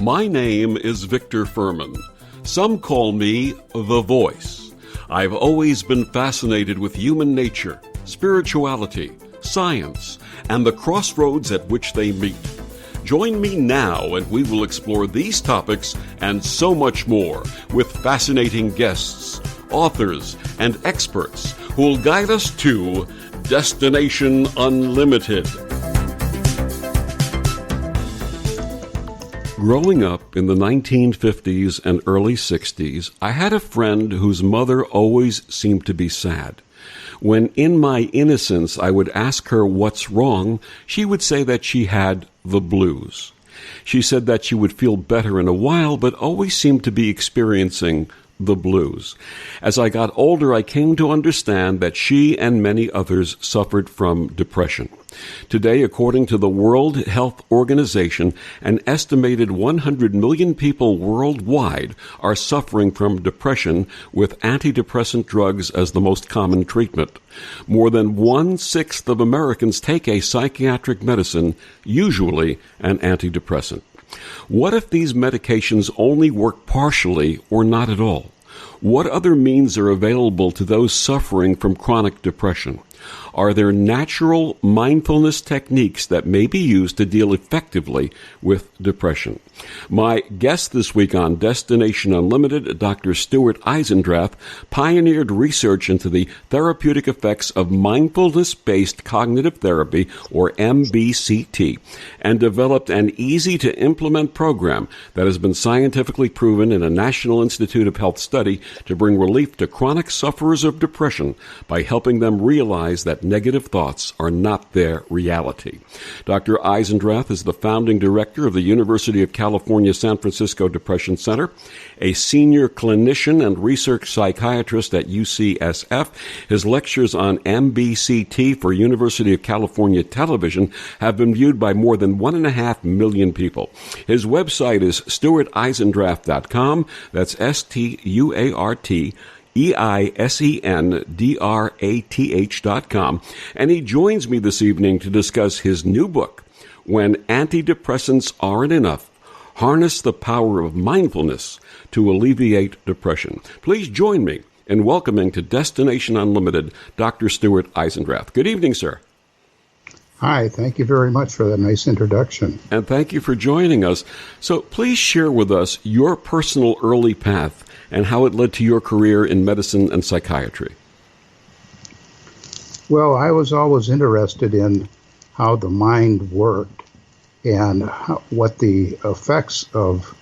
My name is Victor Furman. Some call me The Voice. I've always been fascinated with human nature, spirituality, science, and the crossroads at which they meet. Join me now and we will explore these topics and so much more with fascinating guests, authors, and experts who will guide us to Destination Unlimited. Growing up in the 1950s and early 60s, I had a friend whose mother always seemed to be sad. When in my innocence I would ask her what's wrong, she would say that she had the blues. She said that she would feel better in a while, but always seemed to be experiencing the blues. As I got older, I came to understand that she and many others suffered from depression. Today, according to the World Health Organization, an estimated 100 million people worldwide are suffering from depression, with antidepressant drugs as the most common treatment. More than 1/6 of Americans take a psychiatric medicine, usually an antidepressant. What if these medications only work partially or not at all? What other means are available to those suffering from chronic depression? Are there natural mindfulness techniques that may be used to deal effectively with depression? My guest this week on Destination Unlimited, Dr. Stuart Eisendrath, pioneered research into the therapeutic effects of mindfulness-based cognitive therapy, or MBCT, and developed an easy-to-implement program that has been scientifically proven in a National Institute of Health study to bring relief to chronic sufferers of depression by helping them realize that negative thoughts are not their reality. Dr. Eisendrath is the founding director of the University of California San Francisco Depression Center, a senior clinician and research psychiatrist at UCSF. His lectures on MBCT for University of California Television have been viewed by more than 1.5 million people. His website is stuarteisendrath.com. That's StuartEisendrath.com. And he joins me this evening to discuss his new book, When Antidepressants Aren't Enough, Harness the Power of Mindfulness to Alleviate Depression. Please join me in welcoming to Destination Unlimited, Dr. Stuart Eisendrath. Good evening, sir. Hi, thank you very much for that nice introduction. And thank you for joining us. So please share with us your personal early path and how it led to your career in medicine and psychiatry. Well, I was always interested in how the mind worked and what the effects of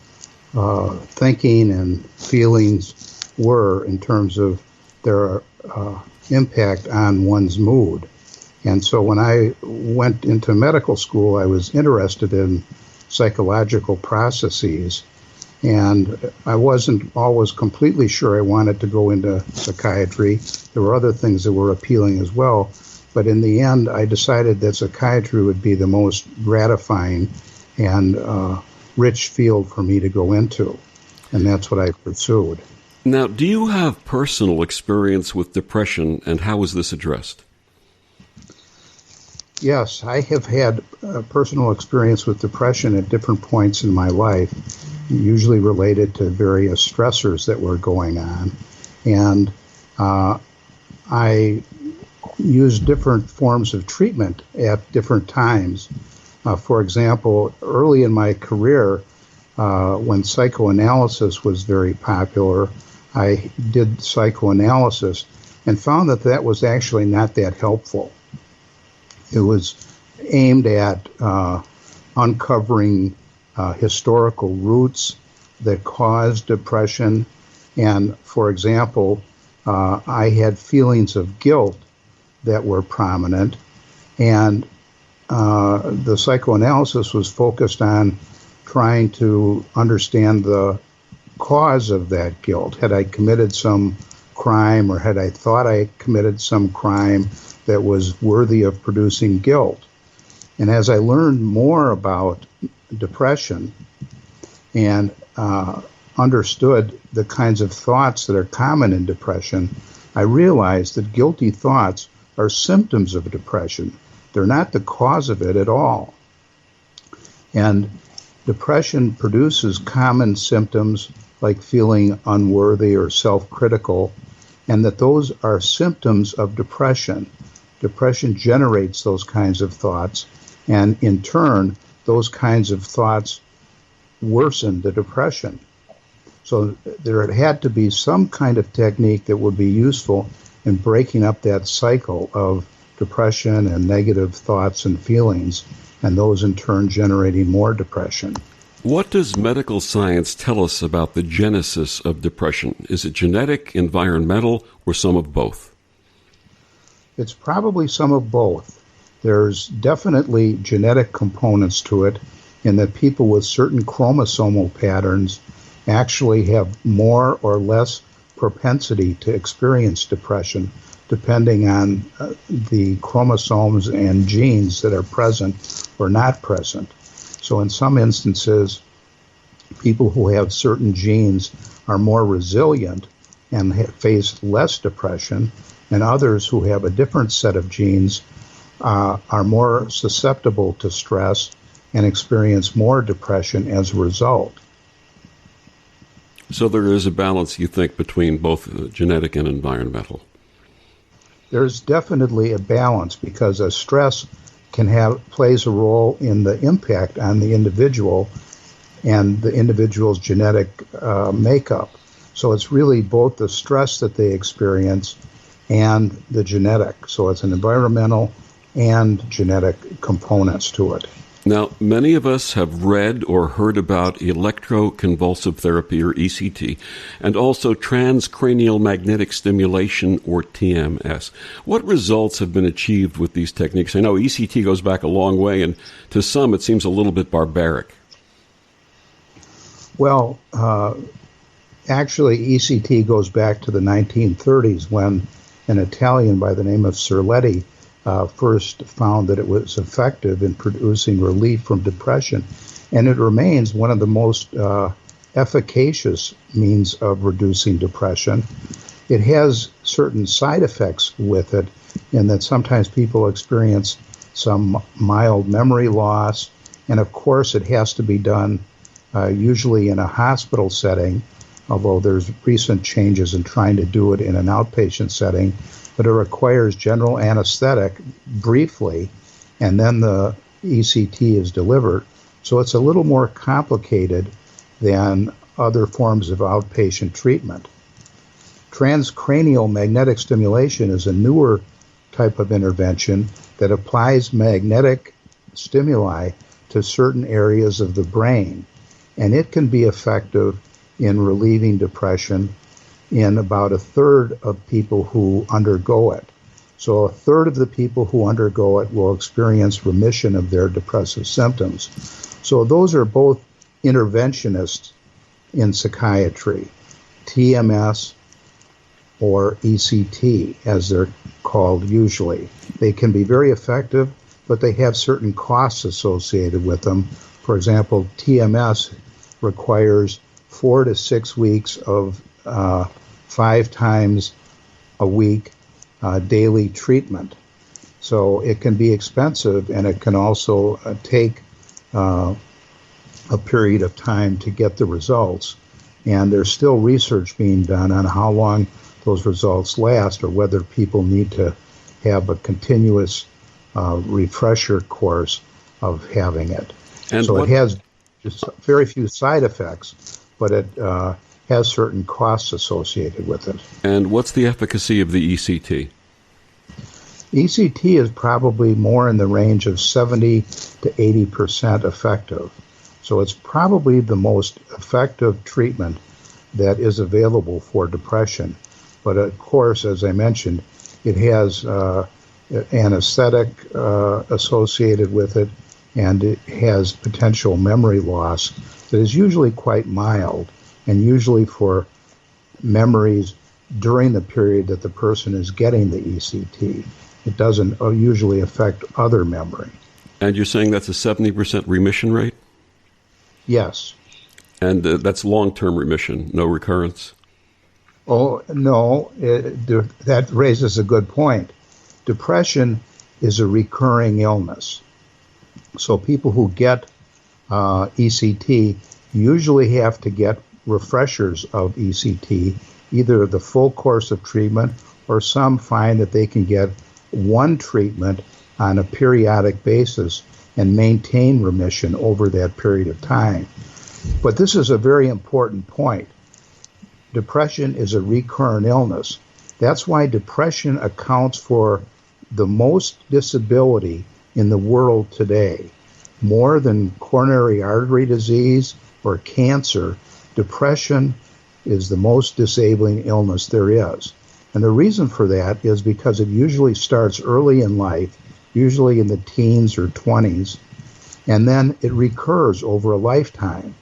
thinking and feelings were in terms of their impact on one's mood. And so when I went into medical school, I was interested in psychological processes, and I wasn't always completely sure I wanted to go into psychiatry. There were other things that were appealing as well, but in the end, I decided that psychiatry would be the most gratifying and rich field for me to go into, and that's what I pursued. Now, do you have personal experience with depression, and how was this addressed? Yes, I have had personal experience with depression at different points in my life, usually related to various stressors that were going on. And I used different forms of treatment at different times. For example, early in my career, when psychoanalysis was very popular, I did psychoanalysis and found that that was actually not that helpful. It was aimed at uncovering historical roots that caused depression. And, for example, I had feelings of guilt that were prominent. And the psychoanalysis was focused on trying to understand the cause of that guilt. Had I committed some crime, or had I thought I committed some crime that was worthy of producing guilt? And as I learned more about depression and understood the kinds of thoughts that are common in depression, I realized that guilty thoughts are symptoms of depression. They're not the cause of it at all. And depression produces common symptoms like feeling unworthy or self-critical, and that those are symptoms of depression. Depression generates those kinds of thoughts, and in turn, those kinds of thoughts worsen the depression. So there had to be some kind of technique that would be useful in breaking up that cycle of depression and negative thoughts and feelings, and those in turn generating more depression. What does medical science tell us about the genesis of depression? Is it genetic, environmental, or some of both? It's probably some of both. There's definitely genetic components to it in that people with certain chromosomal patterns actually have more or less propensity to experience depression, depending on the chromosomes and genes that are present or not present. So in some instances, people who have certain genes are more resilient and face less depression, and others who have a different set of genes are more susceptible to stress and experience more depression as a result. So there is a balance, you think, between both genetic and environmental? There's definitely a balance because a stress plays a role in the impact on the individual and the individual's genetic makeup. So it's really both the stress that they experience and the genetic. So it's an environmental and genetic components to it. Now, many of us have read or heard about electroconvulsive therapy, or ECT, and also transcranial magnetic stimulation, or TMS. What results have been achieved with these techniques? I know ECT goes back a long way, and to some it seems a little bit barbaric. Well, actually, ECT goes back to the 1930s when an Italian by the name of Cerletti first found that it was effective in producing relief from depression, and it remains one of the most efficacious means of reducing depression. It has certain side effects with it in that sometimes people experience some mild memory loss, and of course it has to be done usually in a hospital setting, although there's recent changes in trying to do it in an outpatient setting. But it requires general anesthetic briefly, and then the ECT is delivered. So it's a little more complicated than other forms of outpatient treatment. Transcranial magnetic stimulation is a newer type of intervention that applies magnetic stimuli to certain areas of the brain, and it can be effective in relieving depression in about a third of people who undergo it. So a third of the people who undergo it will experience remission of their depressive symptoms. So those are both interventionists in psychiatry, TMS or ECT, as they're called usually. They can be very effective, but they have certain costs associated with them. For example, TMS requires 4 to 6 weeks of 5 times a week daily treatment. So it can be expensive, and it can also take a period of time to get the results. And there's still research being done on how long those results last, or whether people need to have a continuous refresher course of having it. And so it has just very few side effects, but it has certain costs associated with it. And what's the efficacy of the ECT? ECT is probably more in the range of 70 to 80% effective. So it's probably the most effective treatment that is available for depression. But of course, as I mentioned, it has anesthetic associated with it, and it has potential memory loss that is usually quite mild, and usually for memories during the period that the person is getting the ECT. It doesn't usually affect other memory. And you're saying that's a 70% remission rate? Yes. And that's long-term remission, no recurrence? Oh, no, that raises a good point. Depression is a recurring illness. So people who get ECT usually have to get refreshers of ECT, either the full course of treatment, or some find that they can get one treatment on a periodic basis and maintain remission over that period of time. But this is a very important point. Depression is a recurrent illness. That's why depression accounts for the most disability in the world today. More than coronary artery disease or cancer, depression is the most disabling illness there is. And the reason for that is because it usually starts early in life, usually in the teens or 20s, and then it recurs over a lifetime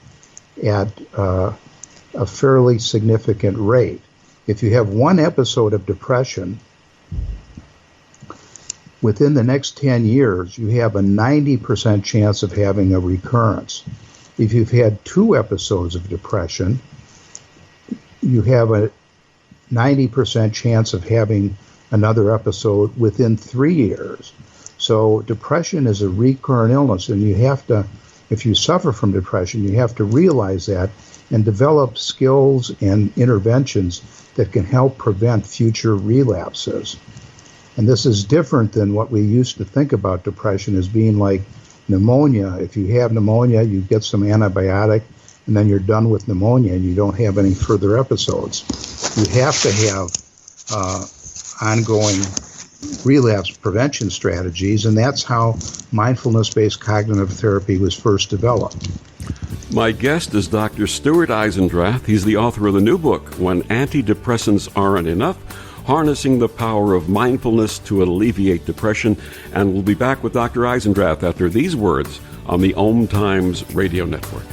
at a fairly significant rate. If you have one episode of depression, within the next 10 years, you have a 90% chance of having a recurrence. If you've had two episodes of depression, you have a 90% chance of having another episode within 3 years. So depression is a recurrent illness, and you have to, if you suffer from depression, you have to realize that and develop skills and interventions that can help prevent future relapses. And this is different than what we used to think about depression as being like pneumonia. If you have pneumonia, you get some antibiotic, and then you're done with pneumonia and you don't have any further episodes. You have to have ongoing relapse prevention strategies, and that's how mindfulness-based cognitive therapy was first developed. My guest is Dr. Stuart Eisendrath. He's the author of the new book, When Antidepressants Aren't Enough, Harnessing the Power of Mindfulness to Alleviate Depression. And we'll be back with Dr. Eisendrath after these words on the OMTimes radio network.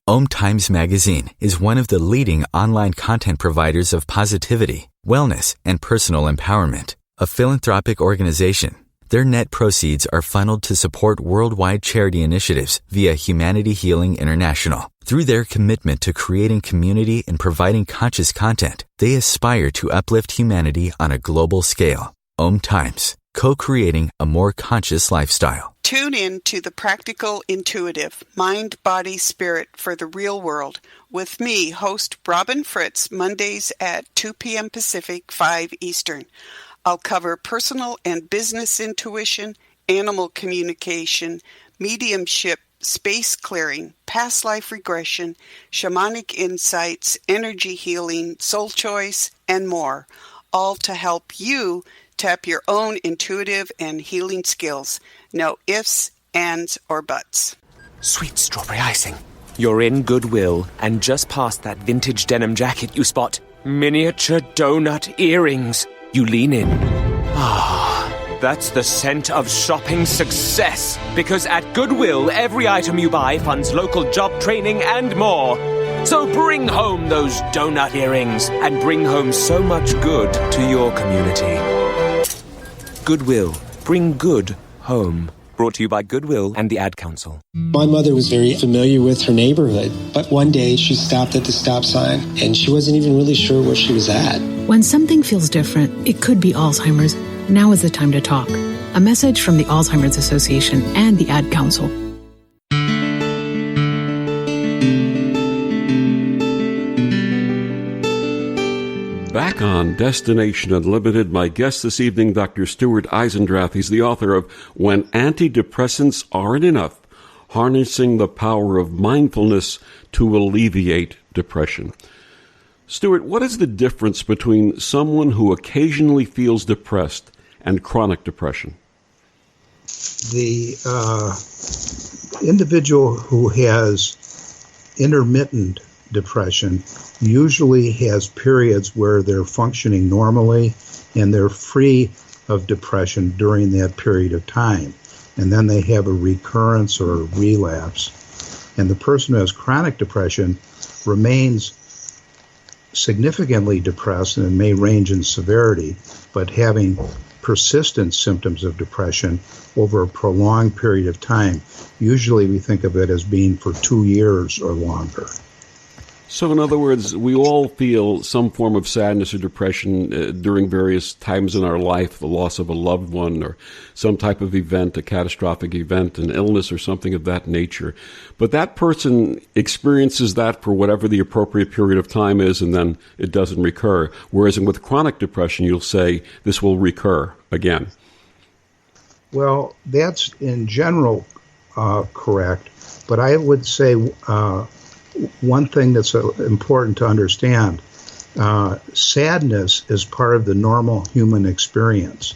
OMTimes Magazine is one of the leading online content providers of positivity, wellness, and personal empowerment. A philanthropic organization, their net proceeds are funneled to support worldwide charity initiatives via Humanity Healing International. Through their commitment to creating community and providing conscious content, they aspire to uplift humanity on a global scale. OMTimes, co-creating a more conscious lifestyle. Tune in to The Practical Intuitive, Mind, Body, Spirit for the Real World with me, host Robin Fritz, Mondays at 2 p.m. Pacific, 5 Eastern. I'll cover personal and business intuition, animal communication, mediumship, space clearing, past life regression, shamanic insights, energy healing, soul choice, and more, all to help you tap your own intuitive and healing skills. No ifs, ands, or buts. Sweet strawberry icing. You're in Goodwill, and just past that vintage denim jacket you spot miniature donut earrings. You lean in. Ah, that's the scent of shopping success. Because at Goodwill, every item you buy funds local job training and more. So bring home those donut earrings and bring home so much good to your community. Goodwill. Bring good home. Brought to you by Goodwill and the Ad Council. My mother was very familiar with her neighborhood, but one day she stopped at the stop sign and she wasn't even really sure where she was at. When something feels different, it could be Alzheimer's. Now is the time to talk. A message from the Alzheimer's Association and the Ad Council. Back on Destination Unlimited, my guest this evening, Dr. Stuart Eisendrath. He's the author of When Antidepressants Aren't Enough, Harnessing the Power of Mindfulness to Alleviate Depression. Stuart, what is the difference between someone who occasionally feels depressed and chronic depression? The individual who has intermittent depression usually has periods where they're functioning normally and they're free of depression during that period of time. And then they have a recurrence or a relapse. And the person who has chronic depression remains significantly depressed, and it may range in severity, but having persistent symptoms of depression over a prolonged period of time. Usually we think of it as being for 2 years or longer. So in other words, we all feel some form of sadness or depression during various times in our life, the loss of a loved one or some type of event, a catastrophic event, an illness or something of that nature. But that person experiences that for whatever the appropriate period of time is, and then it doesn't recur. Whereas with chronic depression, you'll say this will recur again. Well, that's in general correct. But I would say one thing that's important to understand, sadness is part of the normal human experience.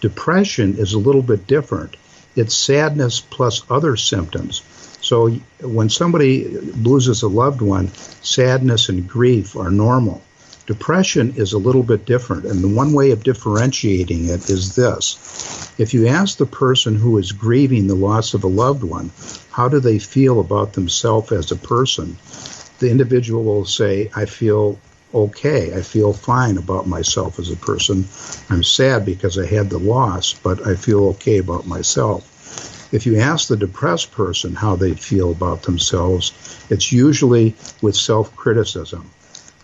Depression is a little bit different. It's sadness plus other symptoms. So when somebody loses a loved one, sadness and grief are normal. Depression is a little bit different, and the one way of differentiating it is this. If you ask the person who is grieving the loss of a loved one, how do they feel about themselves as a person? The individual will say, I feel okay, I feel fine about myself as a person. I'm sad because I had the loss, but I feel okay about myself. If you ask the depressed person how they feel about themselves, it's usually with self-criticism.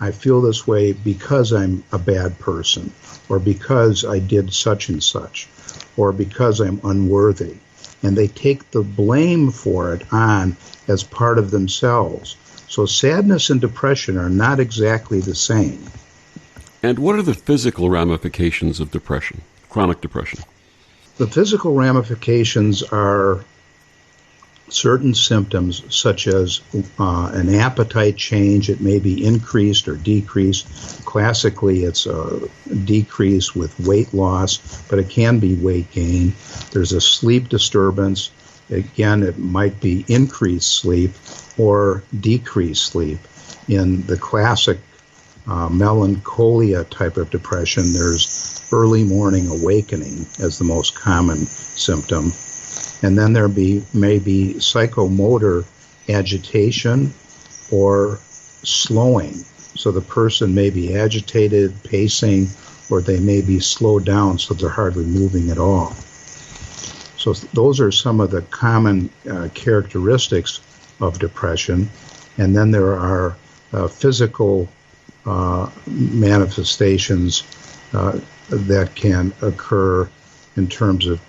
I feel this way because I'm a bad person, or because I did such and such, or because I'm unworthy. And they take the blame for it on as part of themselves. So sadness and depression are not exactly the same. And what are the physical ramifications of depression, chronic depression? The physical ramifications are certain symptoms such as an appetite change. It may be increased or decreased. Classically, it's a decrease with weight loss, but it can be weight gain. There's a sleep disturbance. Again, it might be increased sleep or decreased sleep. In the classic melancholia type of depression, there's early morning awakening as the most common symptom. And then there may be psychomotor agitation or slowing. So the person may be agitated, pacing, or they may be slowed down so they're hardly moving at all. So those are some of the common characteristics of depression. And then there are physical manifestations that can occur in terms of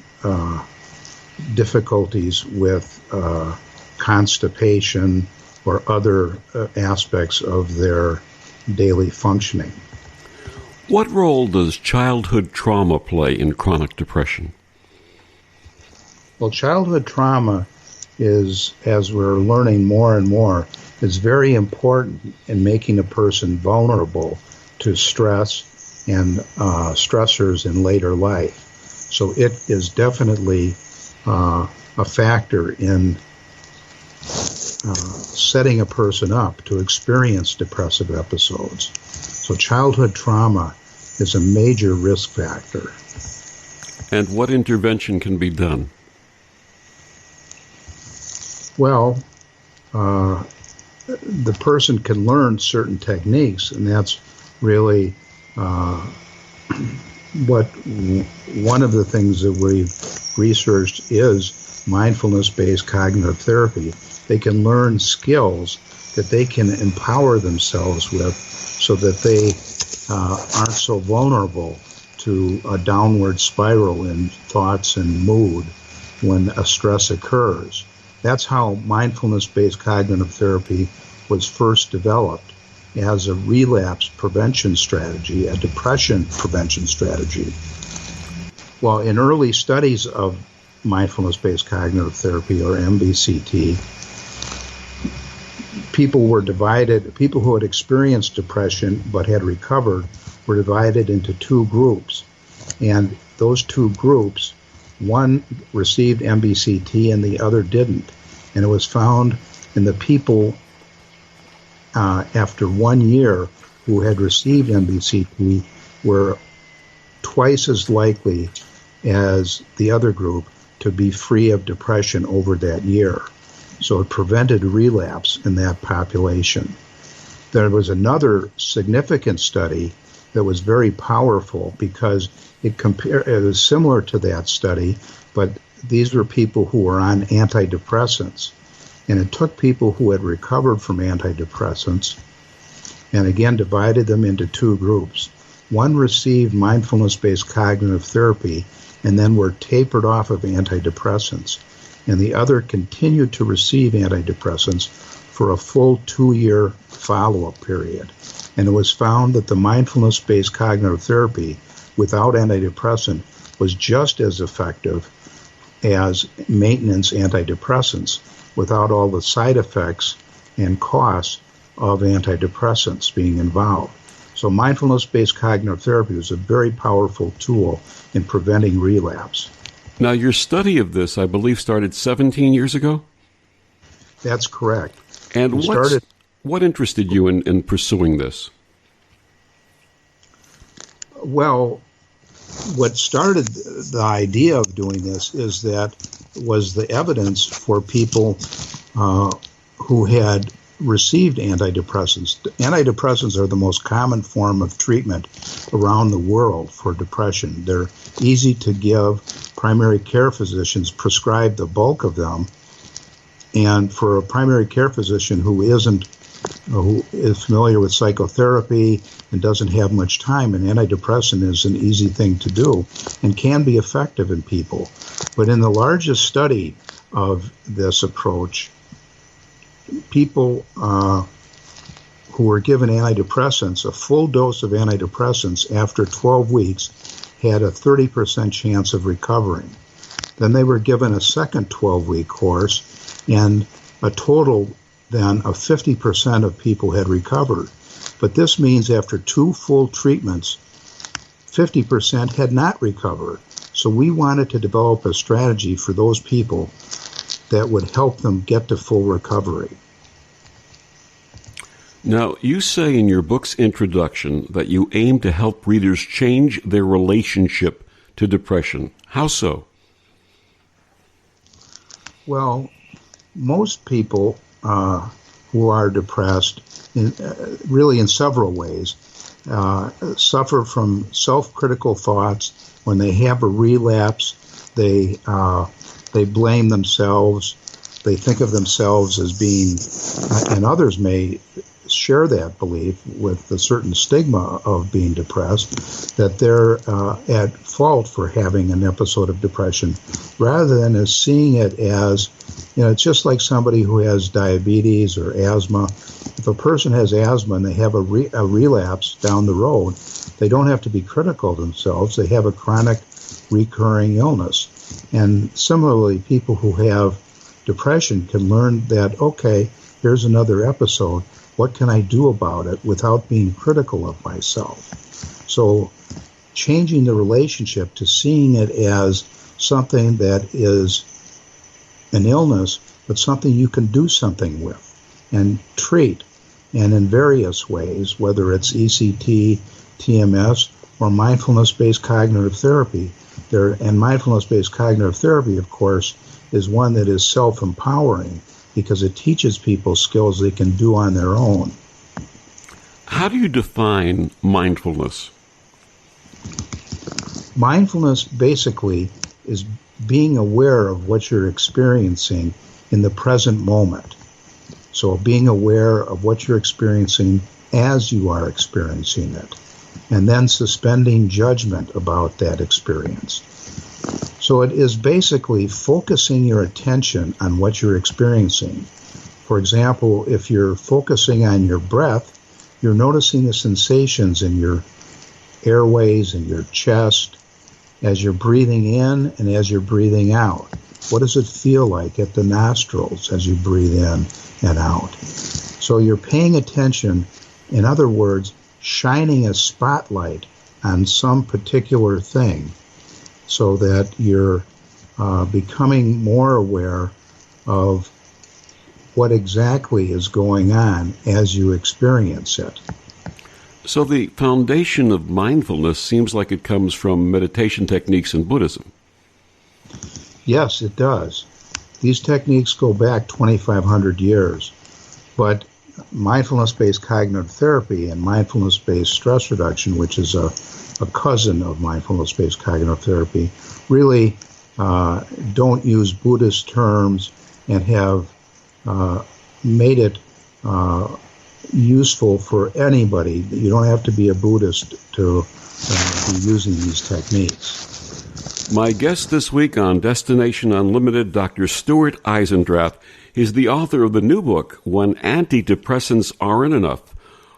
difficulties with constipation or other aspects of their daily functioning. What role does childhood trauma play in chronic depression? Well, childhood trauma is, as we're learning more and more, is very important in making a person vulnerable to stress and stressors in later life. So it is definitely a factor in setting a person up to experience depressive episodes. So childhood trauma is a major risk factor. And what intervention can be done? Well, the person can learn certain techniques, and that's really what one of the things that we've researched is mindfulness-based cognitive therapy. They can learn skills that they can empower themselves with so that they aren't so vulnerable to a downward spiral in thoughts and mood when a stress occurs. That's how mindfulness-based cognitive therapy was first developed as a relapse prevention strategy, a depression prevention strategy. Well, in early studies of mindfulness-based cognitive therapy, or MBCT, people who had experienced depression but had recovered were divided into two groups. And those two groups, one received MBCT and the other didn't. And it was found in the people after 1 year who had received MBCT were twice as likely as the other group to be free of depression over that year. So it prevented relapse in that population. There was another significant study that was very powerful because it was similar to that study, but these were people who were on antidepressants. And it took people who had recovered from antidepressants and again divided them into two groups. One received mindfulness-based cognitive therapy and then were tapered off of antidepressants, and the other continued to receive antidepressants for a full 2-year follow-up period. And it was found that the mindfulness-based cognitive therapy without antidepressant was just as effective as maintenance antidepressants without all the side effects and costs of antidepressants being involved. So mindfulness-based cognitive therapy is a very powerful tool in preventing relapse. Now, your study of this, I believe, started 17 years ago? That's correct. And what interested you in pursuing this? Well, what started the idea of doing this was the evidence for people who had received antidepressants. Antidepressants are the most common form of treatment around the world for depression. They're easy to give. Primary care physicians prescribe the bulk of them. And for a primary care physician who is familiar with psychotherapy and doesn't have much time, an antidepressant is an easy thing to do and can be effective in people. But in the largest study of this approach, people who were given antidepressants, a full dose of antidepressants after 12 weeks, had a 30% chance of recovering. Then they were given a second 12-week course, and a total then of 50% of people had recovered. But this means after 2 full treatments, 50% had not recovered. So we wanted to develop a strategy for those people that would help them get to full recovery. Now, you say in your book's introduction that you aim to help readers change their relationship to depression. How so? Well, most people who are depressed, really in several ways, suffer from self-critical thoughts. When they have a relapse, they blame themselves. They think of themselves as being, and others may share that belief with a certain stigma of being depressed, that they're at fault for having an episode of depression, rather than as seeing it as, it's just like somebody who has diabetes or asthma. If a person has asthma and they have a relapse down the road, they don't have to be critical of themselves. They have a chronic recurring illness. And similarly, people who have depression can learn that, okay, here's another episode. What can I do about it without being critical of myself? So changing the relationship to seeing it as something that is an illness, but something you can do something with and treat, and in various ways, whether it's ECT, TMS, or mindfulness-based cognitive therapy. And mindfulness-based cognitive therapy, of course, is one that is self-empowering because it teaches people skills they can do on their own. How do you define mindfulness? Mindfulness basically is being aware of what you're experiencing in the present moment. So being aware of what you're experiencing as you are experiencing it, and then suspending judgment about that experience. So it is basically focusing your attention on what you're experiencing. For example, if you're focusing on your breath, you're noticing the sensations in your airways and your chest as you're breathing in and as you're breathing out. What does it feel like at the nostrils as you breathe in and out? So you're paying attention, in other words, shining a spotlight on some particular thing so that you're becoming more aware of what exactly is going on as you experience it. So the foundation of mindfulness seems like it comes from meditation techniques in Buddhism. Yes, it does. These techniques go back 2,500 years, but mindfulness-based cognitive therapy and mindfulness-based stress reduction, which is a cousin of mindfulness-based cognitive therapy, really don't use Buddhist terms and have made it useful for anybody. You don't have to be a Buddhist to be using these techniques. My guest this week on Destination Unlimited, Dr. Stuart Eisendrath. He's the author of the new book, When Antidepressants Aren't Enough,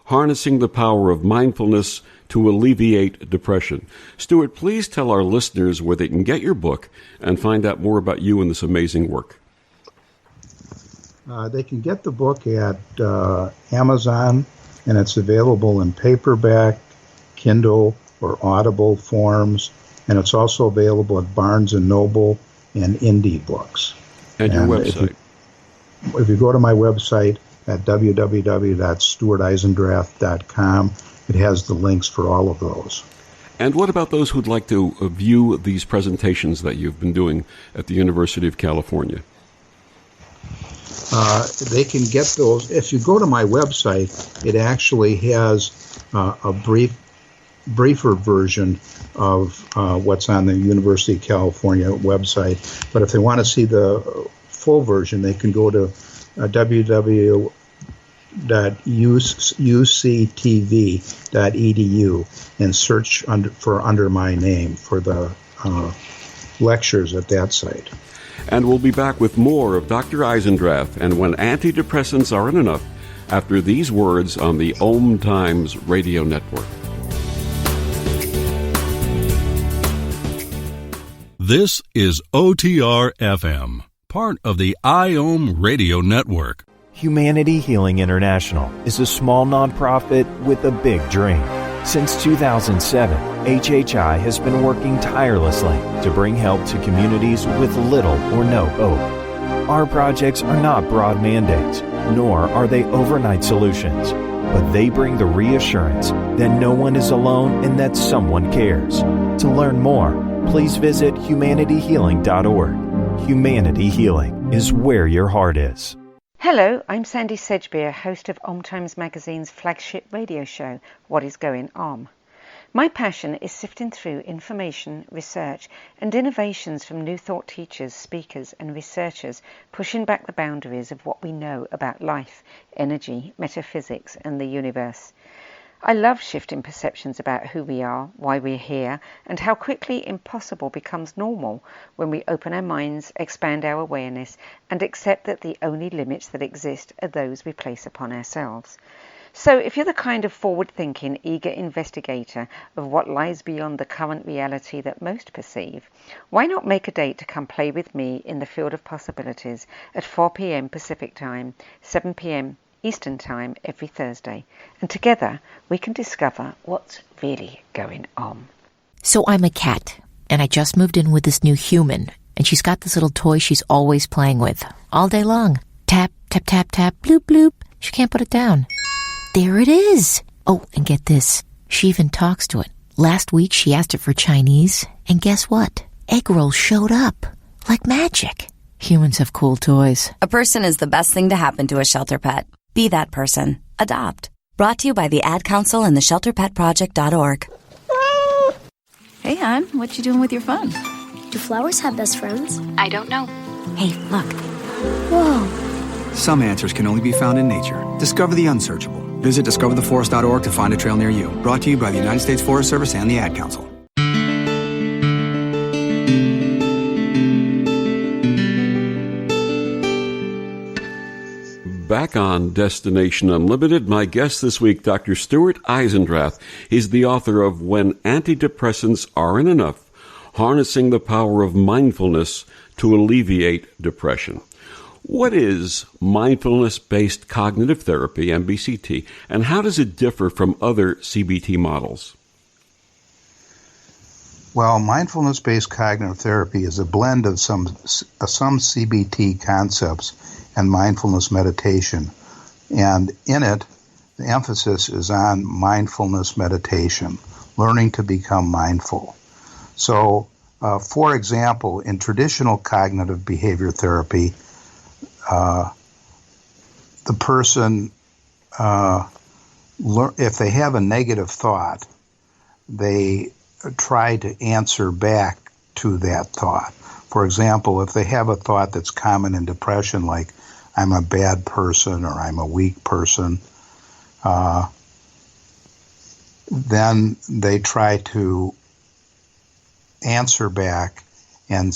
Harnessing the Power of Mindfulness to Alleviate Depression. Stuart, please tell our listeners where they can get your book and find out more about you and this amazing work. They can get the book at Amazon, and it's available in paperback, Kindle, or Audible forms, and it's also available at Barnes & Noble and Indie Books. And your website? If you go to my website at www.stuarteisendrath.com, it has the links for all of those. And what about those who'd like to view these presentations that you've been doing at the University of California? They can get those. If you go to my website, it actually has a briefer version of what's on the University of California website. But if they want to see the full version, they can go to www.uctv.edu and search under my name for the lectures at that site. And we'll be back with more of Dr. Eisendrath and When Antidepressants Aren't Enough after these words on the OMTimes radio network. This is OTR-FM, part of the IOM radio network. Humanity Healing International is a small nonprofit with a big dream. Since 2007, HHI has been working tirelessly to bring help to communities with little or no hope. Our projects are not broad mandates, nor are they overnight solutions, but they bring the reassurance that no one is alone and that someone cares. To learn more, please visit humanityhealing.org. Humanity Healing is where your heart is. Hello, I'm Sandy Sedgbeer, host of OMTimes magazine's flagship radio show, What is Going On? My passion is sifting through information, research, and innovations from new thought teachers, speakers, and researchers pushing back the boundaries of what we know about life, energy, metaphysics, and the universe. I love shifting perceptions about who we are, why we're here, and how quickly impossible becomes normal when we open our minds, expand our awareness, and accept that the only limits that exist are those we place upon ourselves. So if you're the kind of forward-thinking, eager investigator of what lies beyond the current reality that most perceive, why not make a date to come play with me in the field of possibilities at 4 p.m. Pacific Time, 7 p.m. Eastern Time every Thursday, and together we can discover what's really going on. So I'm a cat, and I just moved in with this new human, and she's got this little toy she's always playing with, all day long. Tap, tap, tap, tap, bloop, bloop. She can't put it down. There it is. Oh, and get this. She even talks to it. Last week she asked it for Chinese, and guess what? Egg rolls showed up. Like magic. Humans have cool toys. A person is the best thing to happen to a shelter pet. Be that person. Adopt. Brought to you by the Ad Council and the ShelterPetProject.org. Hey, hon, what you doing with your phone? Do flowers have best friends? I don't know. Hey, look. Whoa. Some answers can only be found in nature. Discover the unsearchable. Visit discovertheforest.org to find a trail near you. Brought to you by the United States Forest Service and the Ad Council. Back on Destination Unlimited, my guest this week, Dr. Stuart Eisendrath. He's the author of When Antidepressants Aren't Enough, Harnessing the Power of Mindfulness to Alleviate Depression. What is mindfulness-based cognitive therapy, MBCT, and how does it differ from other CBT models? Well, mindfulness-based cognitive therapy is a blend of some CBT concepts and mindfulness meditation. And in it, the emphasis is on mindfulness meditation, learning to become mindful. So, for example, in traditional cognitive behavior therapy, the person, if they have a negative thought, they try to answer back to that thought. For example, if they have a thought that's common in depression, like I'm a bad person or I'm a weak person, then they try to answer back and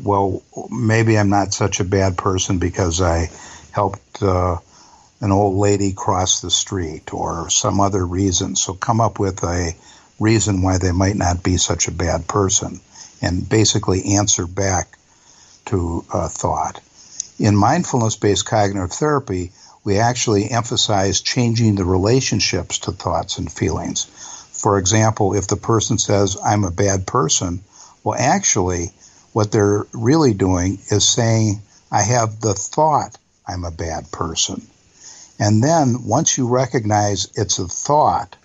well, maybe I'm not such a bad person because I helped an old lady cross the street or some other reason. So come up with a reason why they might not be such a bad person and basically answer back to thought. In mindfulness-based cognitive therapy, we actually emphasize changing the relationships to thoughts and feelings. For example, if the person says, I'm a bad person, well, actually, what they're really doing is saying, I have the thought I'm a bad person. And then once you recognize it's a thought,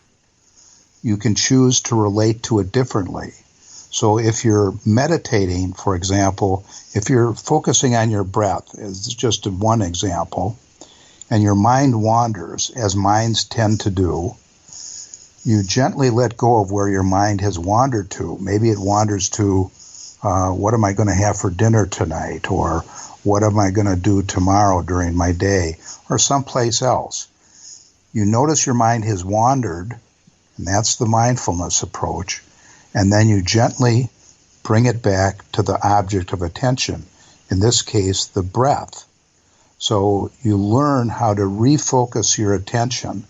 you can choose to relate to it differently. So if you're meditating, for example, if you're focusing on your breath, as just one example, and your mind wanders, as minds tend to do, you gently let go of where your mind has wandered to. Maybe it wanders to, what am I going to have for dinner tonight? Or what am I going to do tomorrow during my day? Or someplace else. You notice your mind has wandered, and that's the mindfulness approach, and then you gently bring it back to the object of attention, in this case, the breath. So you learn how to refocus your attention,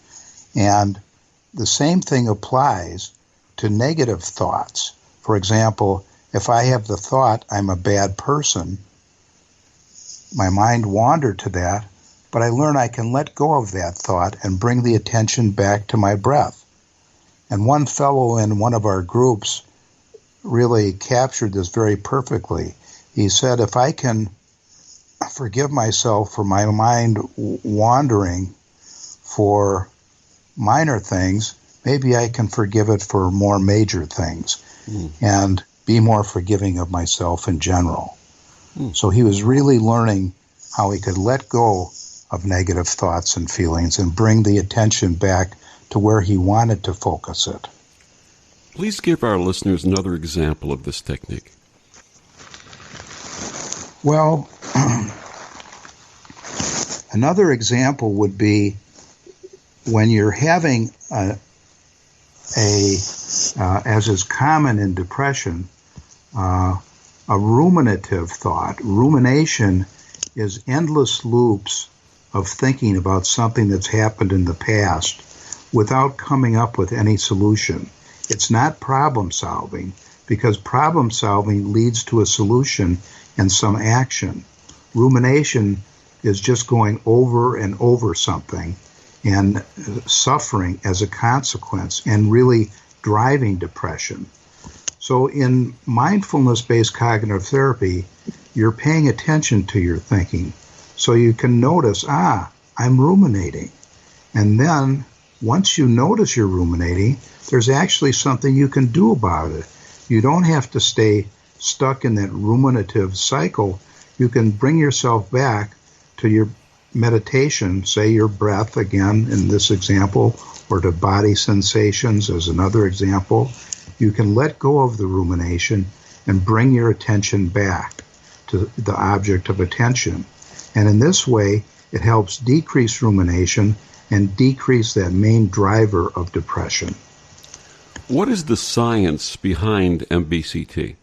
and the same thing applies to negative thoughts. For example, if I have the thought I'm a bad person, my mind wandered to that, but I learn I can let go of that thought and bring the attention back to my breath. And one fellow in one of our groups really captured this very perfectly. He said, if I can forgive myself for my mind wandering for minor things, maybe I can forgive it for more major things and be more forgiving of myself in general. So he was really learning how he could let go of negative thoughts and feelings and bring the attention back to where he wanted to focus it. Please give our listeners another example of this technique. Well, another example would be when you're having as is common in depression, a ruminative thought. Rumination is endless loops of thinking about something that's happened in the past without coming up with any solution. It's not problem solving, because problem solving leads to a solution and some action. Rumination is just going over and over something and suffering as a consequence and really driving depression. So in mindfulness-based cognitive therapy, you're paying attention to your thinking. So you can notice, I'm ruminating. And then once you notice you're ruminating, there's actually something you can do about it. You don't have to stay stuck in that ruminative cycle. You can bring yourself back to your meditation, say your breath again in this example, or to body sensations as another example. You can let go of the rumination and bring your attention back to the object of attention. And in this way, it helps decrease rumination and decrease that main driver of depression. What is the science behind MBCT?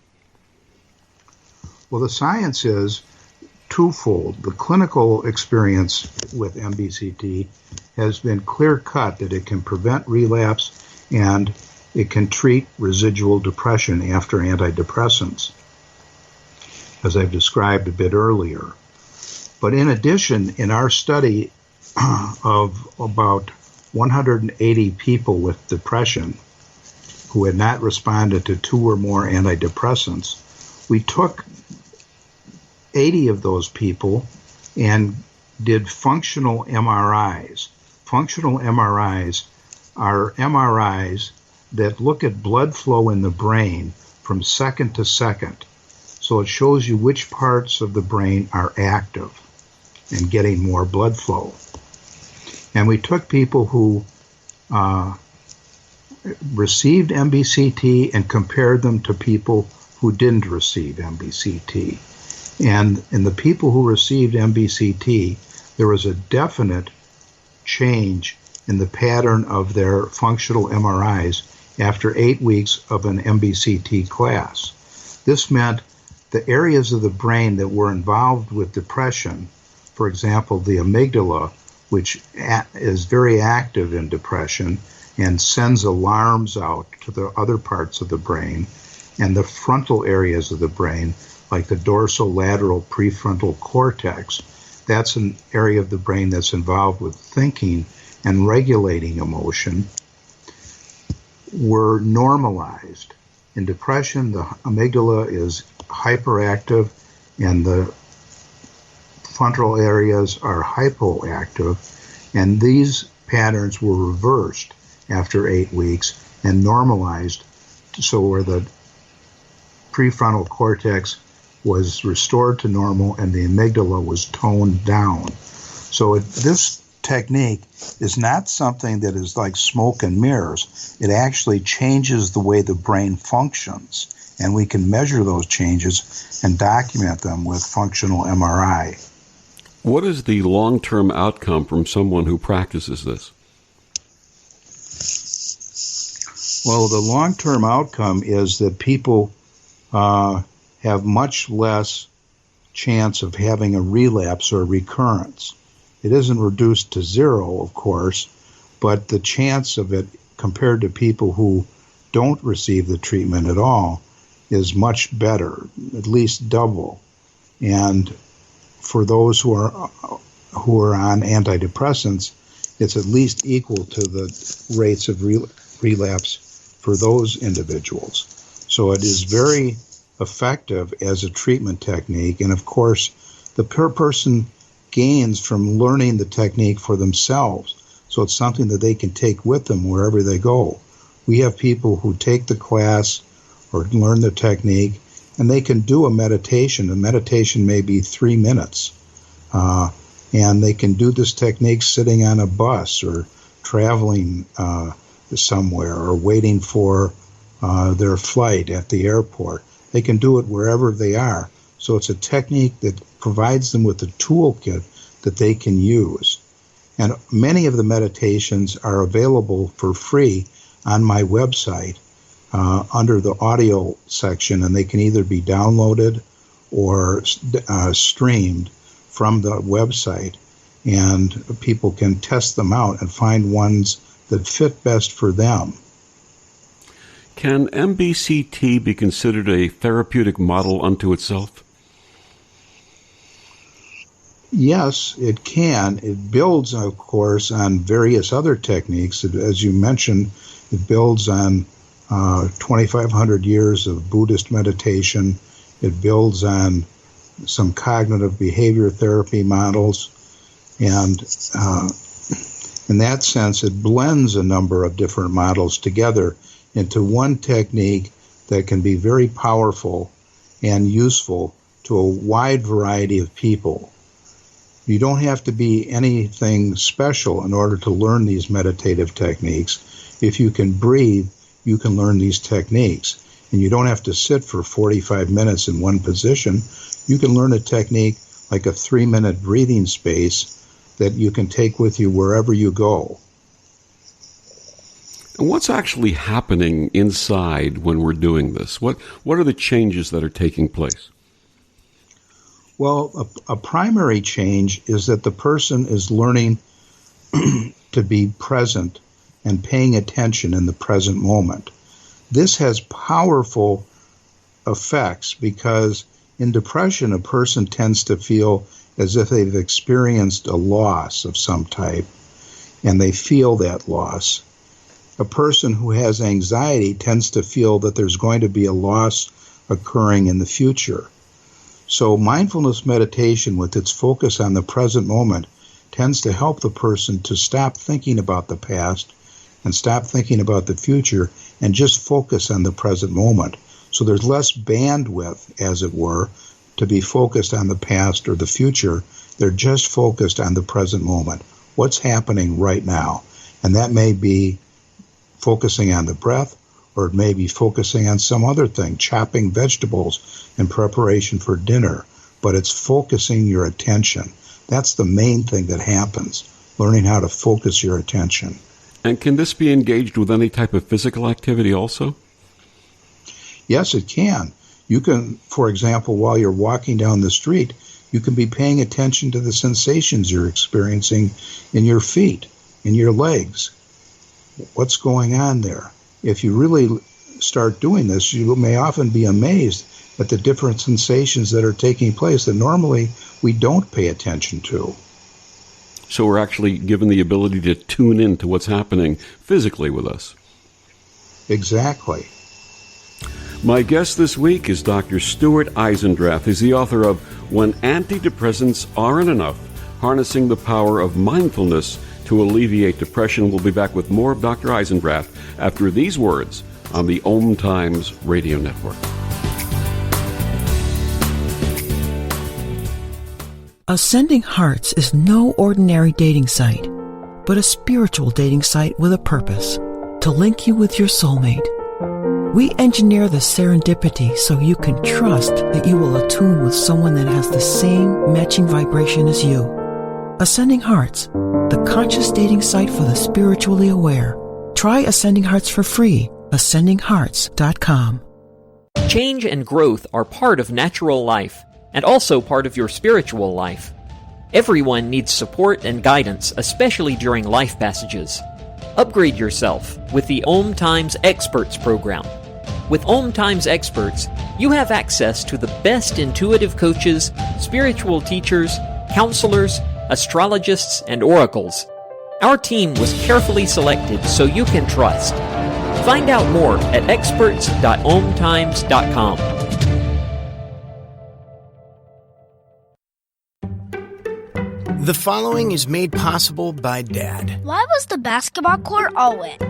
Well, the science is twofold. The clinical experience with MBCT has been clear-cut that it can prevent relapse and it can treat residual depression after antidepressants, as I've described a bit earlier. But in addition, in our study of about 180 people with depression who had not responded to 2 or more antidepressants, we took 80 of those people and did functional MRIs. Functional MRIs are MRIs that look at blood flow in the brain from second to second. So it shows you which parts of the brain are active and getting more blood flow. And we took people who received MBCT and compared them to people who didn't receive MBCT. And in the people who received MBCT, there was a definite change in the pattern of their functional MRIs after 8 weeks of an MBCT class. This meant the areas of the brain that were involved with depression, for example, the amygdala, which is very active in depression and sends alarms out to the other parts of the brain, and the frontal areas of the brain, like the dorsolateral prefrontal cortex, that's an area of the brain that's involved with thinking and regulating emotion, were normalized. In depression, the amygdala is hyperactive and the frontal areas are hypoactive, and these patterns were reversed after 8 weeks and normalized, so where the prefrontal cortex was restored to normal and the amygdala was toned down. So this technique is not something that is like smoke and mirrors. It actually changes the way the brain functions, and we can measure those changes and document them with functional MRI. What is the long-term outcome from someone who practices this? Well, the long-term outcome is that people have much less chance of having a relapse or recurrence. It isn't reduced to zero, of course, but the chance of it compared to people who don't receive the treatment at all is much better, at least double. And for those who are on antidepressants, it's at least equal to the rates of relapse for those individuals. So it is very effective as a treatment technique, and of course, the person gains from learning the technique for themselves. So it's something that they can take with them wherever they go. We have people who take the class or learn the technique, and they can do a meditation. A meditation may be 3 minutes. And they can do this technique sitting on a bus or traveling somewhere or waiting for their flight at the airport. They can do it wherever they are. So it's a technique that provides them with a toolkit that they can use. And many of the meditations are available for free on my website under the audio section, and they can either be downloaded or streamed from the website, and people can test them out and find ones that fit best for them. Can MBCT be considered a therapeutic model unto itself? Yes, it can. It builds, of course, on various other techniques. As you mentioned, it builds on 2,500 years of Buddhist meditation. It builds on some cognitive behavior therapy models. And in that sense, it blends a number of different models together into one technique that can be very powerful and useful to a wide variety of people. You don't have to be anything special in order to learn these meditative techniques. If you can breathe, you can learn these techniques. And you don't have to sit for 45 minutes in one position. You can learn a technique like a 3-minute breathing space that you can take with you wherever you go. And what's actually happening inside when we're doing this? What are the changes that are taking place? Well, a primary change is that the person is learning to be present and paying attention in the present moment. This has powerful effects because in depression, a person tends to feel as if they've experienced a loss of some type, and they feel that loss. A person who has anxiety tends to feel that there's going to be a loss occurring in the future. So mindfulness meditation, with its focus on the present moment, tends to help the person to stop thinking about the past and stop thinking about the future and just focus on the present moment. So there's less bandwidth, as it were, to be focused on the past or the future. They're just focused on the present moment. What's happening right now? And that may be focusing on the breath, or it may be focusing on some other thing, chopping vegetables in preparation for dinner. But it's focusing your attention. That's the main thing that happens. learning how to focus your attention. And can this be engaged with any type of physical activity also? Yes, it can. You can, for example, while you're walking down the street, you can be paying attention to the sensations you're experiencing in your feet, in your legs. What's going on there? If you really start doing this, you may often be amazed at the different sensations that are taking place that normally we don't pay attention to. So we're actually given the ability to tune in to what's happening physically with us. Exactly. My guest this week is Dr. Stuart Eisendrath. He's the author of When Antidepressants Aren't Enough, Harnessing the Power of Mindfulness to Alleviate Depression. We'll be back with more of Dr. Eisendrath after these words on the OMTimes Radio Network. Ascending Hearts is no ordinary dating site, but a spiritual dating site with a purpose, to link you with your soulmate. We engineer the serendipity so you can trust that you will attune with someone that has the same matching vibration as you. Ascending Hearts, the conscious dating site for the spiritually aware. Try Ascending Hearts for free. AscendingHearts.com. Change and growth are part of natural life, and also part of your spiritual life. Everyone needs support and guidance, especially during life passages. Upgrade yourself with the OMTimes Experts program. With OMTimes Experts, you have access to the best intuitive coaches, spiritual teachers, counselors, astrologists, and oracles. Our team was carefully selected so you can trust. Find out more at experts.omtimes.com. The following is made possible by Dad. Why was the basketball court all wet?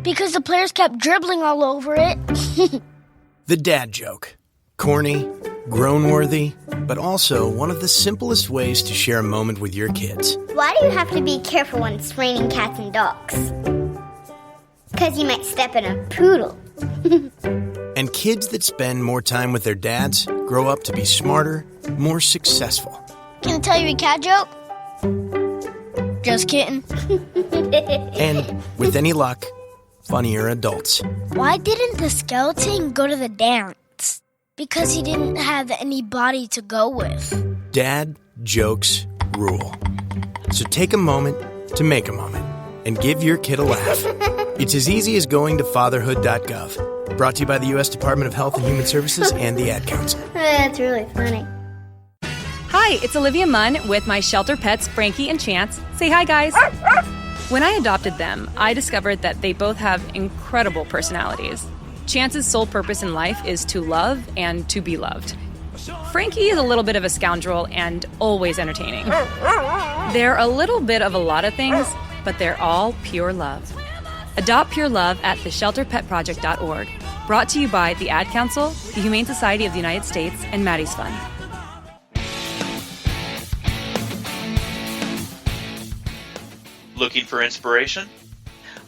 Because the players kept dribbling all over it. The dad joke. Corny, grown-worthy, but also one of the simplest ways to share a moment with your kids. Why do you have to be careful when it's raining cats and dogs? Because you might step in a poodle. And kids that spend more time with their dads grow up to be smarter, more successful. Can I tell you a cat joke? Just kidding. And, with any luck, funnier adults. Why didn't the skeleton go to the dance? Because he didn't have anybody to go with. Dad jokes rule. So take a moment to make a moment and give your kid a laugh. It's as easy as going to fatherhood.gov. Brought to you by the U.S. Department of Health and Human Services and the Ad Council. That's really funny. Hi, it's Olivia Munn with my shelter pets, Frankie and Chance. Say hi, guys. When I adopted them, I discovered that they both have incredible personalities. Chance's sole purpose in life is to love and to be loved. Frankie is a little bit of a scoundrel and always entertaining. They're a little bit of a lot of things, but they're all pure love. Adopt pure love at theshelterpetproject.org. Brought to you by the Ad Council, the Humane Society of the United States, and Maddie's Fund. Looking for inspiration?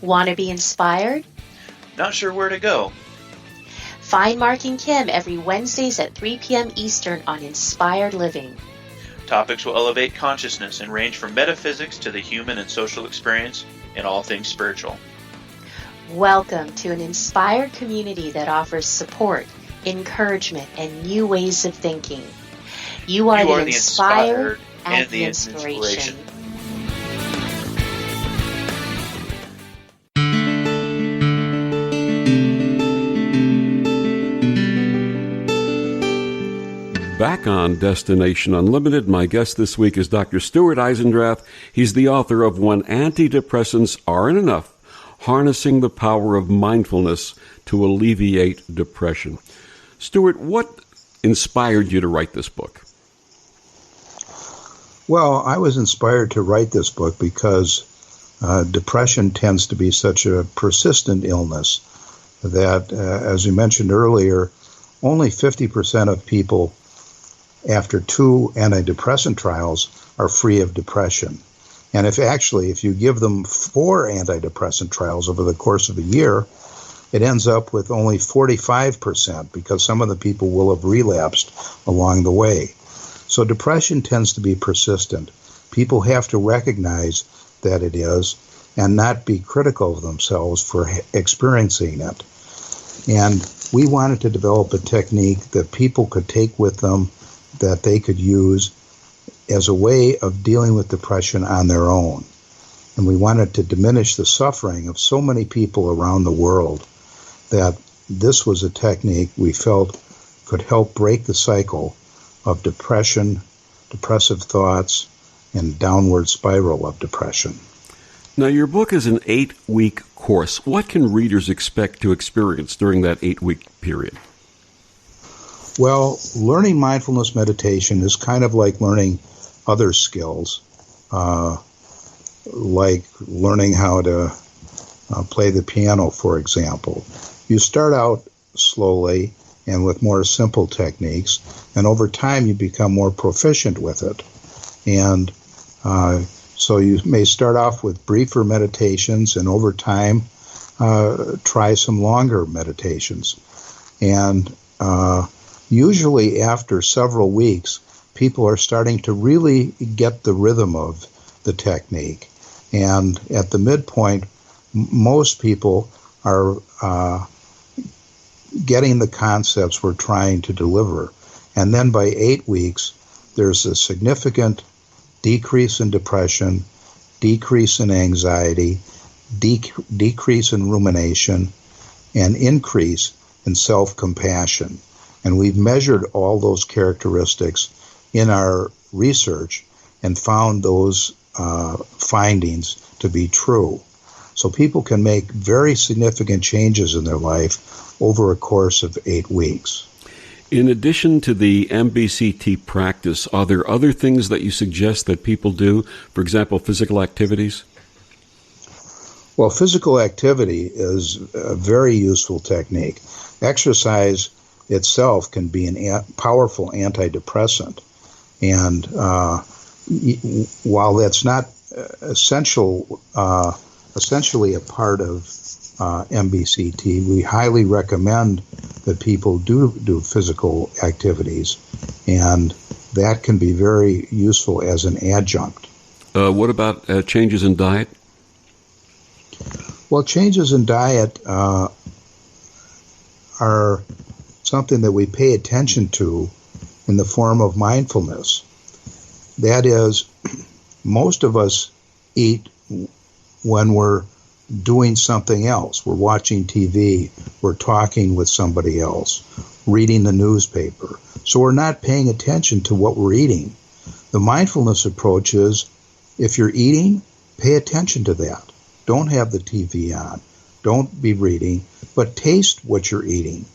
Want to be inspired? Not sure where to go? Find Mark and Kim every Wednesdays at 3 p.m. Eastern on Inspired Living. Topics will elevate consciousness and range from metaphysics to the human and social experience and all things spiritual. Welcome to an inspired community that offers support, encouragement, and new ways of thinking. You are the inspired and the inspiration. Back on Destination Unlimited, my guest this week is Dr. Stuart Eisendrath. He's the author of When Antidepressants Aren't Enough, Harnessing the Power of Mindfulness to Alleviate Depression. Stuart, what inspired you to write this book? Well, I was inspired to write this book because depression tends to be such a persistent illness that, as you mentioned earlier, only 50% of people after 2 antidepressant trials are free of depression. And if you give them 4 antidepressant trials over the course of a year, it ends up with only 45% because some of the people will have relapsed along the way. So depression tends to be persistent. People have to recognize that it is and not be critical of themselves for experiencing it. And we wanted to develop a technique that people could take with them, that they could use as a way of dealing with depression on their own. And we wanted to diminish the suffering of so many people around the world, that this was a technique we felt could help break the cycle of depression, depressive thoughts, and downward spiral of depression. Now, your book is an 8-week course. What can readers expect to experience during that 8-week period? Well, learning mindfulness meditation is kind of like learning other skills, like learning how to play the piano, for example. You start out slowly and with more simple techniques, and over time you become more proficient with it. And so you may start off with briefer meditations, and over time try some longer meditations. And usually after several weeks, people are starting to really get the rhythm of the technique. And at the midpoint, most people are getting the concepts we're trying to deliver. And then by 8 weeks, there's a significant decrease in depression, decrease in anxiety, decrease in rumination, and increase in self-compassion. And we've measured all those characteristics in our research and found those findings to be true. So people can make very significant changes in their life over a course of 8 weeks. In addition to the MBCT practice, are there other things that you suggest that people do? For example, physical activities? Well, physical activity is a very useful technique. Exercise itself can be a powerful antidepressant. And while that's not essentially a part of MBCT, we highly recommend that people do physical activities, and that can be very useful as an adjunct. What about changes in diet? Well, changes in diet are something that we pay attention to in the form of mindfulness. That is, most of us eat when we're doing something else. We're watching TV, we're talking with somebody else, reading the newspaper. So we're not paying attention to what we're eating. The mindfulness approach is, if you're eating, pay attention to that. Don't have the TV on. Don't be reading, but taste what you're eating.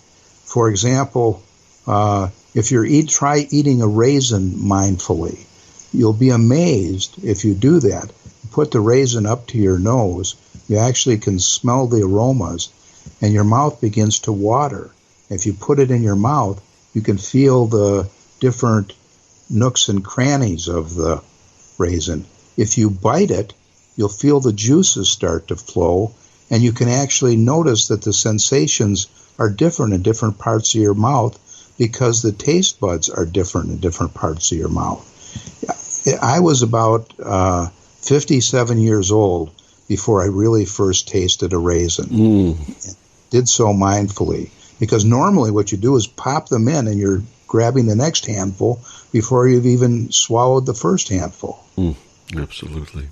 For example, if you try eating a raisin mindfully, you'll be amazed if you do that. Put the raisin up to your nose, you actually can smell the aromas, and your mouth begins to water. If you put it in your mouth, you can feel the different nooks and crannies of the raisin. If you bite it, you'll feel the juices start to flow, and you can actually notice that the sensations are different in different parts of your mouth because the taste buds are different in different parts of your mouth. I was about 57 years old before I really first tasted a raisin. Did so mindfully, because normally what you do is pop them in and you're grabbing the next handful before you've even swallowed the first handful. Absolutely.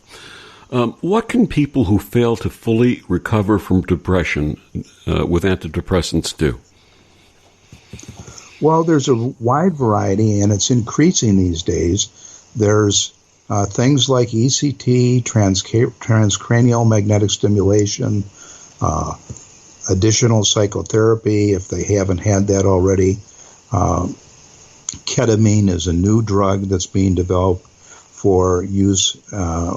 What can people who fail to fully recover from depression with antidepressants do? Well, there's a wide variety, and it's increasing these days. There's things like ECT, transcranial magnetic stimulation, additional psychotherapy if they haven't had that already. Ketamine is a new drug that's being developed for use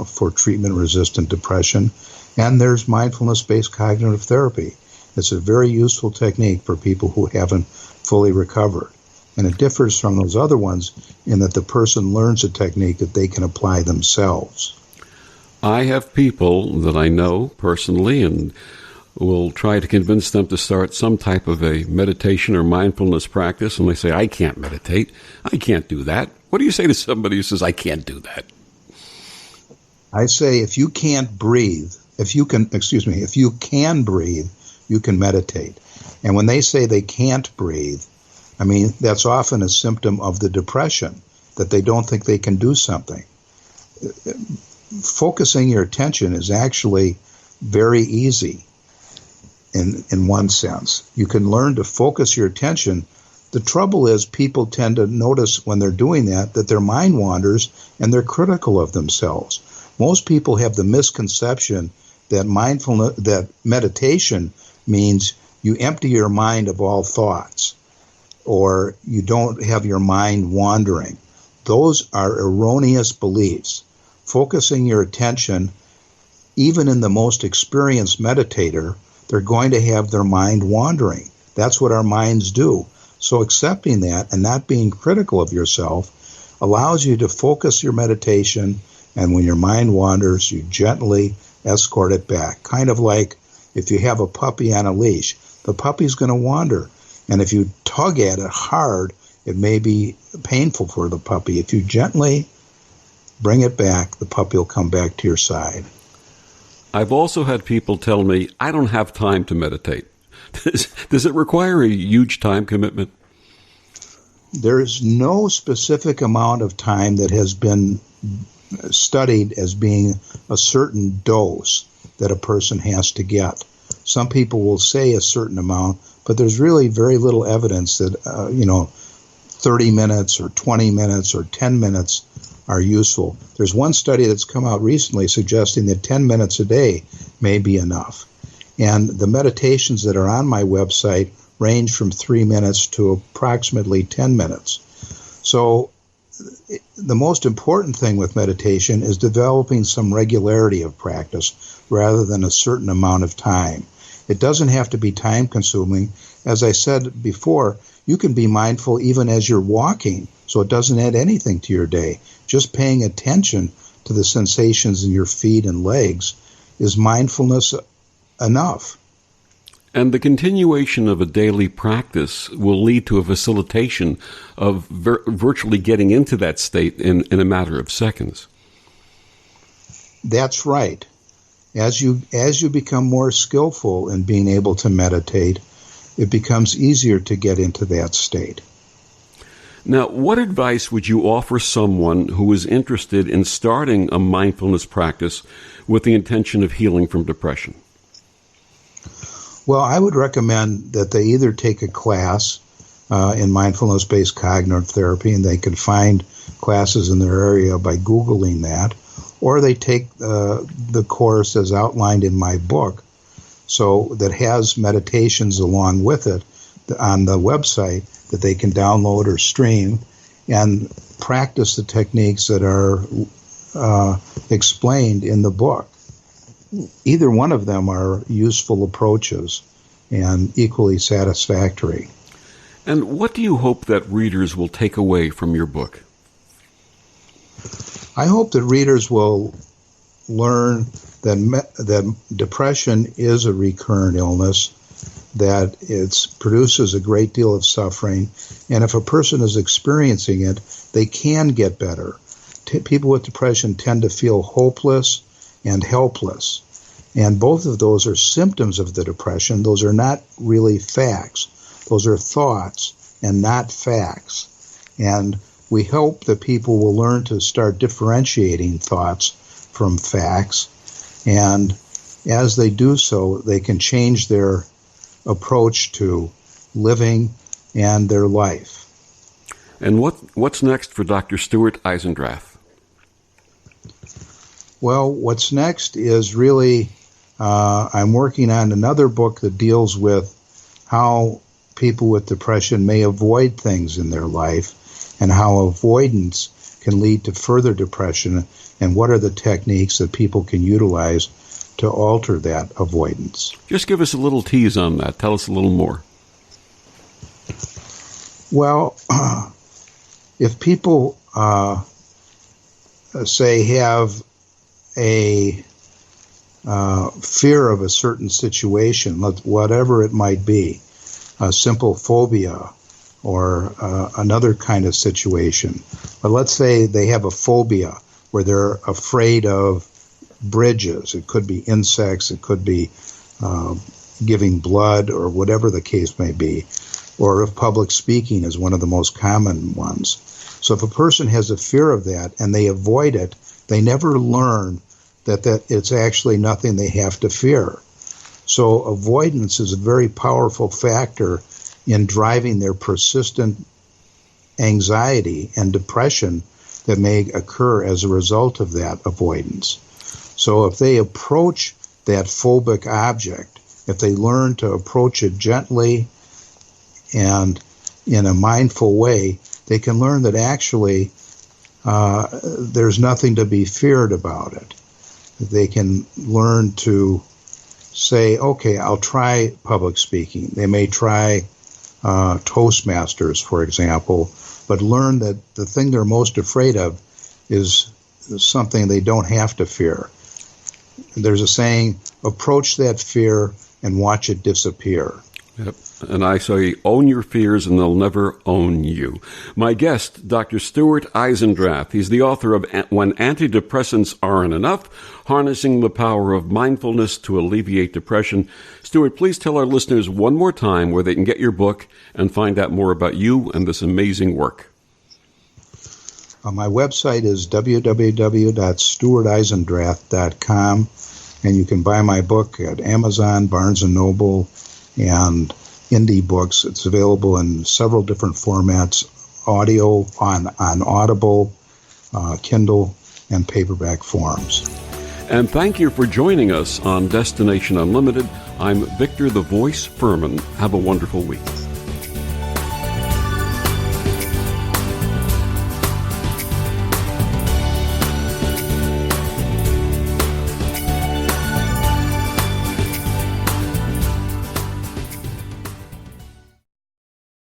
for treatment-resistant depression. And there's mindfulness-based cognitive therapy. It's a very useful technique for people who haven't fully recovered. And it differs from those other ones in that the person learns a technique that they can apply themselves. I have people that I know personally and will try to convince them to start some type of a meditation or mindfulness practice, and they say, I can't meditate. I can't do that. What do you say to somebody who says, I can't do that? I say if you can't breathe, if you can breathe, you can meditate. And when they say they can't breathe, I mean, that's often a symptom of the depression, that they don't think they can do something. Focusing your attention is actually very easy in one sense. You can learn to focus your attention. The trouble is people tend to notice when they're doing that their mind wanders and they're critical of themselves. Most people have the misconception that mindfulness, that meditation means you empty your mind of all thoughts or you don't have your mind wandering. Those are erroneous beliefs. Focusing your attention, even in the most experienced meditator, they're going to have their mind wandering. That's what our minds do. So accepting that and not being critical of yourself allows you to focus your meditation, and when your mind wanders, you gently escort it back. Kind of like if you have a puppy on a leash, the puppy's going to wander. And if you tug at it hard, it may be painful for the puppy. If you gently bring it back, the puppy will come back to your side. I've also had people tell me, I don't have time to meditate. Does it require a huge time commitment? There's no specific amount of time that has been studied as being a certain dose that a person has to get. Some people will say a certain amount, but there's really very little evidence that, 30 minutes or 20 minutes or 10 minutes are useful. There's one study that's come out recently suggesting that 10 minutes a day may be enough. And the meditations that are on my website range from 3 minutes to approximately 10 minutes. So the most important thing with meditation is developing some regularity of practice rather than a certain amount of time. It doesn't have to be time consuming. As I said before, you can be mindful even as you're walking, so it doesn't add anything to your day. Just paying attention to the sensations in your feet and legs is mindfulness enough. And the continuation of a daily practice will lead to a facilitation of virtually getting into that state in a matter of seconds. That's right. As you become more skillful in being able to meditate, it becomes easier to get into that state. Now, what advice would you offer someone who is interested in starting a mindfulness practice with the intention of healing from depression? Well, I would recommend that they either take a class in mindfulness-based cognitive therapy, and they can find classes in their area by Googling that, or they take the course as outlined in my book, so that has meditations along with it on the website that they can download or stream and practice the techniques that are explained in the book. Either one of them are useful approaches and equally satisfactory. And what do you hope that readers will take away from your book? I hope that readers will learn that depression is a recurrent illness, that it produces a great deal of suffering, and if a person is experiencing it, they can get better. People with depression tend to feel hopeless and helpless, and both of those are symptoms of the depression. Those are not really facts. Those are thoughts and not facts. And we hope that people will learn to start differentiating thoughts from facts, and as they do so, they can change their approach to living and their life. And what's next for Dr. Stuart Eisendrath? Well, what's next is really, I'm working on another book that deals with how people with depression may avoid things in their life and how avoidance can lead to further depression, and what are the techniques that people can utilize to alter that avoidance. Just give us a little tease on that. Tell us a little more. Well, if people, say, have a fear of a certain situation, whatever it might be, a simple phobia or another kind of situation, but let's say they have a phobia where they're afraid of bridges. It could be insects, it could be giving blood, or whatever the case may be. Or if public speaking is one of the most common ones. So if a person has a fear of that and they avoid it, they never learn that it's actually nothing they have to fear. So avoidance is a very powerful factor in driving their persistent anxiety and depression that may occur as a result of that avoidance. So if they approach that phobic object, if they learn to approach it gently and in a mindful way, they can learn that actually there's nothing to be feared about it. They can learn to say, okay, I'll try public speaking. They may try Toastmasters, for example, but learn that the thing they're most afraid of is something they don't have to fear. There's a saying, approach that fear and watch it disappear. Yep. And I say, own your fears and they'll never own you. My guest, Dr. Stuart Eisendrath. He's the author of When Antidepressants Aren't Enough, Harnessing the Power of Mindfulness to Alleviate Depression. Stuart, please tell our listeners one more time where they can get your book and find out more about you and this amazing work. My website is www.stuarteisendrath.com, and you can buy my book at Amazon, Barnes & Noble, and Indie Books. It's available in several different formats, audio on Audible, Kindle, and paperback forms. And thank you for joining us on Destination Unlimited. I'm Victor the Voice Furman. Have a wonderful week.